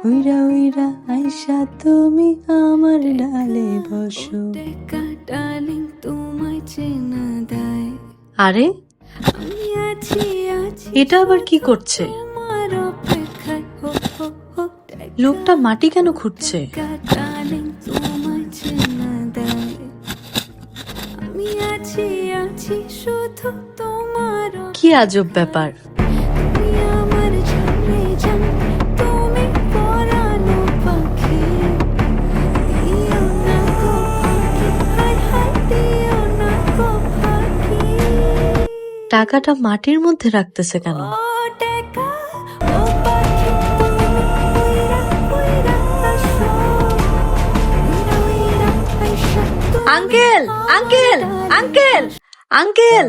উইরা উইরা আইসা তুমি আমার ডালে বসো। ডার্লিং তোমায় চেনা দেয় আরে আমি আছি এটা আবার কি করছে? তোমার অপেক্ষায় লোকটা মাটি কেন খুঁড়ছে? ডার্লিং তোমায় চেনা দেয় আমি আছি শুধু তোমার কি আজব ব্যাপার। তুমি আমার জানে জান তুমি পরানো পাখি দিও না গো পাখি হায় হায় দিও না গো পাখি টাকাটা মাটির মধ্যে রাখতেছে কেন? ও টাকা ও পাখি তুমি উইরা উইরা আসো উইরা উইরা আইসা তুমি আঙ্কেল আঙ্কেল আঙ্কেল আঙ্কেল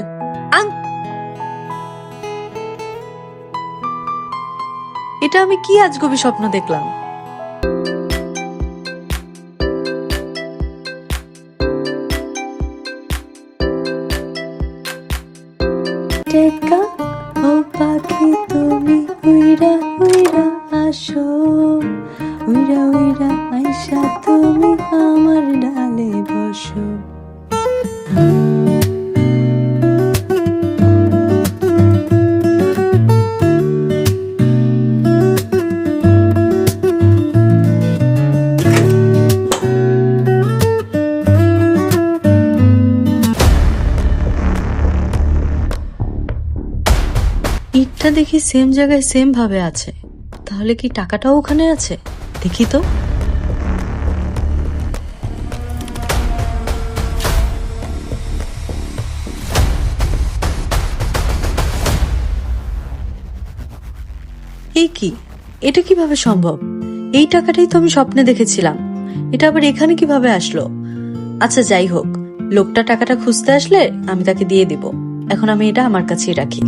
এটা আমি কি আজগবি স্বপ্ন দেখলাম? টেকা ও পাখি তুমি উইরা উইরা আসো উইরা উইরা আইসা তুমি আমার ডালে বসো। ইটটা দেখি সেম জায়গায় সেম ভাবে আছে, তাহলে কি টাকাটাও ওখানে আছে? দেখি তো। এই কি, এটা কিভাবে সম্ভব? এই টাকাটাই তো আমি স্বপ্নে দেখেছিলাম, এটা আবার এখানে কিভাবে আসলো? আচ্ছা যাই হোক, লোকটা টাকাটা খুঁজতে আসলে আমি তাকে দিয়ে দিব। এখন আমি এটা আমার কাছেই রাখি।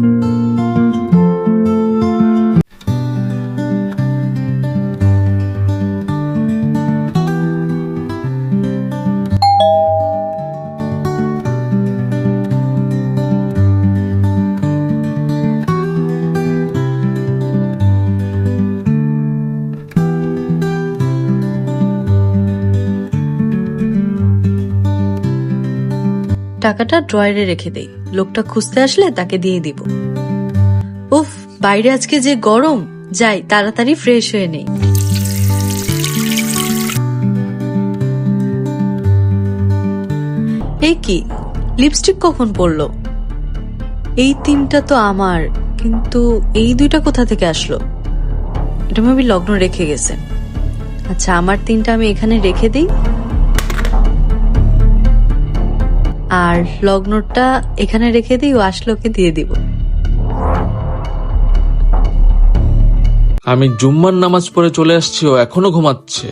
টাকাটা ড্রয়ারে রেখে দেই, লোকটা খুঁজতে আসলে তাকে দিয়ে দিব। উফ, বাইরে আজকে যে গরম, যাই তাড়াতাড়ি ফ্রেশ হয়ে নেই। এই কি, লিপস্টিক কখন পরলো? এই তিনটা তো আমার, কিন্তু এই দুইটা কোথা থেকে আসলো? এটা আমি লগ্ন রেখে গেছে। আচ্ছা, আমার তিনটা আমি এখানে রেখে দিই, আর লগ্নটা এখানে রেখে দিই, ও আসলোকে দিয়ে দিব। আমি জুম্মার নামাজ পড়ে চলে আসছি, ও এখনো ঘুমাচ্ছে।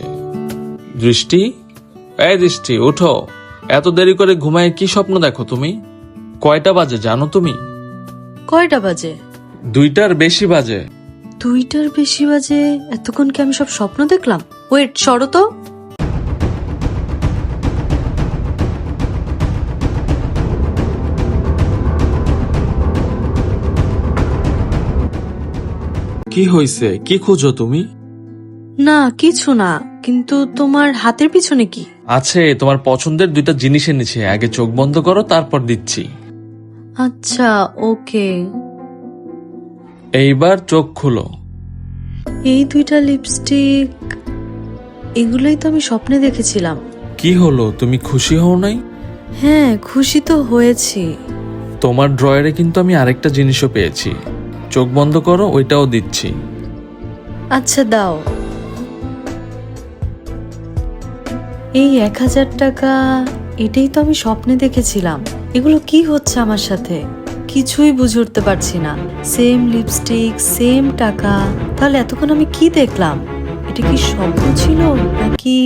দৃষ্টি, এই দৃষ্টি ওঠো, এত দেরি করে ঘুমায় কি স্বপ্ন দেখো তুমি? কয়টা বাজে জানো তুমি? কয়টা বাজে? 2টার বেশি বাজে। 2টার বেশি বাজে? এতক্ষণ কি আমি সব স্বপ্ন দেখলাম? ওয়েট, সরো তো। কি হয়েছে? কি খুঁজো তুমি? না কিছু না, কিন্তু তোমার হাতের পিছনে কি? আছে, তোমার পছন্দের 2টা জিনিস এনেছি, আগে চোখ বন্ধ করো, তারপর দিচ্ছি। আচ্ছা ওকে। এইবার চোখ খুলো। এই 2টা লিপস্টিক, এগুলোই তো আমি স্বপ্নে দেখেছিলাম। কি হলো, তুমি খুশি হও নাই? হ্যাঁ খুশি তো হয়েছি। তোমার ড্রয়ারে কিন্তু আমি আরেকটা জিনিসও পেয়েছি, চোখ বন্ধ করো, ওইটাও দিচ্ছি। আচ্ছা দাও। এই 1000 টাকা, এটাই তো আমি স্বপ্নে দেখেছিলাম। এগুলো কি হচ্ছে আমার সাথে? কিছুই বুঝে উঠতে পারছি না। সেম লিপস্টিক, সেম টাকা, তাহলে এতক্ষণ আমি কি দেখলাম? এটা কি স্বপ্ন ছিল নাকি?